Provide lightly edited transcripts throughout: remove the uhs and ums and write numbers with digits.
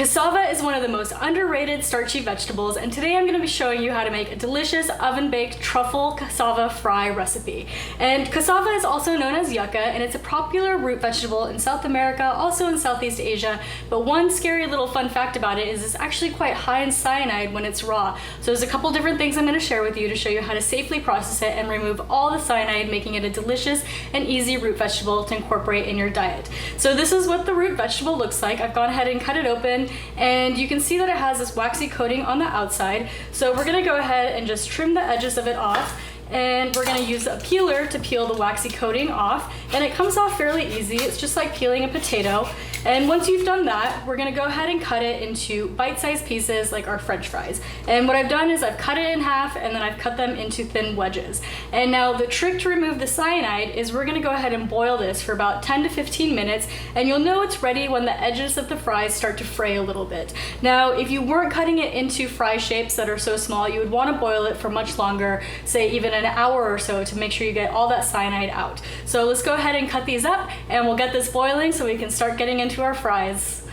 Cassava is one of the most underrated starchy vegetables, and today I'm going to be showing you how to make a delicious oven-baked truffle cassava fry recipe. And cassava is also known as yucca, and it's a popular root vegetable in South America, also in Southeast Asia, but one scary little fun fact about it is it's actually quite high in cyanide when it's raw. So there's a couple different things I'm going to share with you to show you how to safely process it and remove all the cyanide, making it a delicious and easy root vegetable to incorporate in your diet. So this is what the root vegetable looks like. I've gone ahead and cut it open, and you can see that it has this waxy coating on the outside. So we're gonna go ahead and just trim the edges of it off, and we're gonna use a peeler to peel the waxy coating off, and it comes off fairly easy. It's just like peeling a potato. And once you've done that, we're gonna go ahead and cut it into bite-sized pieces like our French fries. And what I've done is I've cut it in half, and then I've cut them into thin wedges. And now the trick to remove the cyanide is we're gonna go ahead and boil this for about 10 to 15 minutes, and you'll know it's ready when the edges of the fries start to fray a little bit. Now, if you weren't cutting it into fry shapes that are so small, you would wanna boil it for much longer, say even an hour or so, to make sure you get all that cyanide out. So let's go ahead and cut these up, and we'll get this boiling so we can start getting into our fries.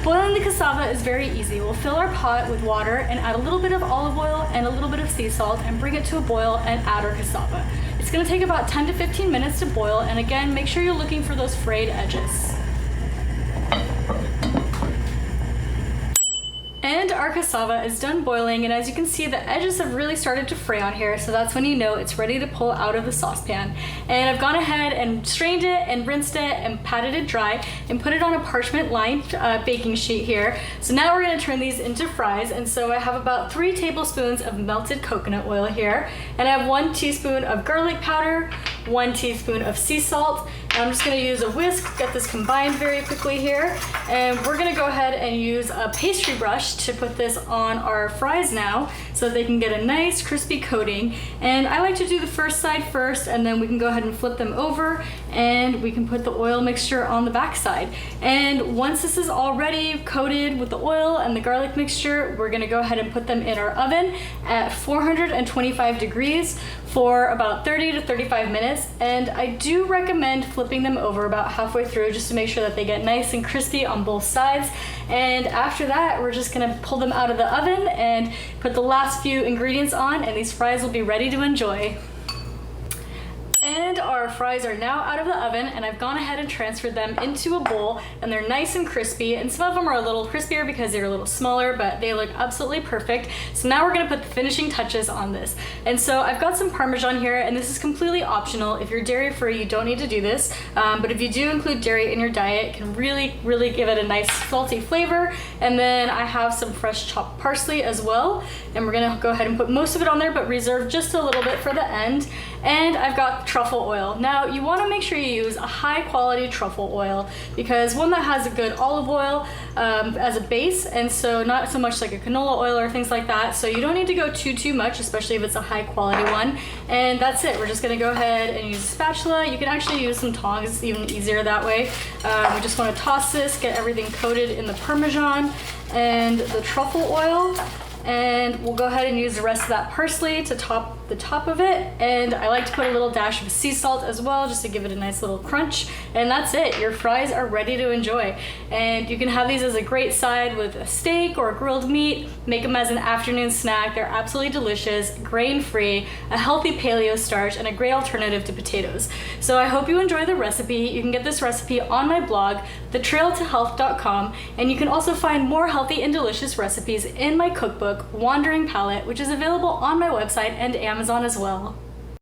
Boiling the cassava is very easy. We'll fill our pot with water and add a little bit of olive oil and a little bit of sea salt and bring it to a boil and add our cassava. It's gonna take about 10 to 15 minutes to boil, and again, make sure you're looking for those frayed edges. And our cassava is done boiling, and as you can see, the edges have really started to fray on here, so that's when you know it's ready to pull out of the saucepan. And I've gone ahead and strained it and rinsed it and patted it dry and put it on a parchment-lined baking sheet here. So now we're going to turn these into fries, and so I have about 3 tablespoons of melted coconut oil here, and I have 1 teaspoon of garlic powder, 1 teaspoon of sea salt. And I'm just going to use a whisk, get this combined very quickly here, and we're going to go ahead and use a pastry brush to put this on our fries now so they can get a nice crispy coating. And I like to do the first side first, and then we can go ahead and flip them over, and we can put the oil mixture on the back side. And once this is already coated with the oil and the garlic mixture, we're going to go ahead and put them in our oven at 425 degrees for about 30 to 35 minutes. And I do recommend flipping them over about halfway through just to make sure that they get nice and crispy on both sides. And after that, we're just gonna pull them out of the oven and put the last few ingredients on, and these fries will be ready to enjoy. And our fries are now out of the oven, and I've gone ahead and transferred them into a bowl, and they're nice and crispy, and some of them are a little crispier because they're a little smaller, but they look absolutely perfect. So now we're gonna put the finishing touches on this. And so I've got some Parmesan here, and this is completely optional. If you're dairy free, you don't need to do this, but if you do include dairy in your diet, it can really give it a nice salty flavor. And then I have some fresh chopped parsley as well, and we're gonna go ahead and put most of it on there, but reserve just a little bit for the end. And I've got truffle oil. Now, you want to make sure you use a high quality truffle oil, because one that has a good olive oil as a base, and so not so much like a canola oil or things like that. So you don't need to go too much, especially if it's a high quality one. And that's it. We're just going to go ahead and use a spatula. You can actually use some tongs, it's even easier that way. We just want to toss this, get everything coated in the Parmesan and the truffle oil. And we'll go ahead and use the rest of that parsley to top the top of it. And I like to put a little dash of sea salt as well, just to give it a nice little crunch. And that's it. Your fries are ready to enjoy. And you can have these as a great side with a steak or grilled meat. Make them as an afternoon snack. They're absolutely delicious, grain-free, a healthy paleo starch, and a great alternative to potatoes. So I hope you enjoy the recipe. You can get this recipe on my blog, thetrailtohealth.com, and you can also find more healthy and delicious recipes in my cookbook, Wandering Palate, which is available on my website and Amazon as well.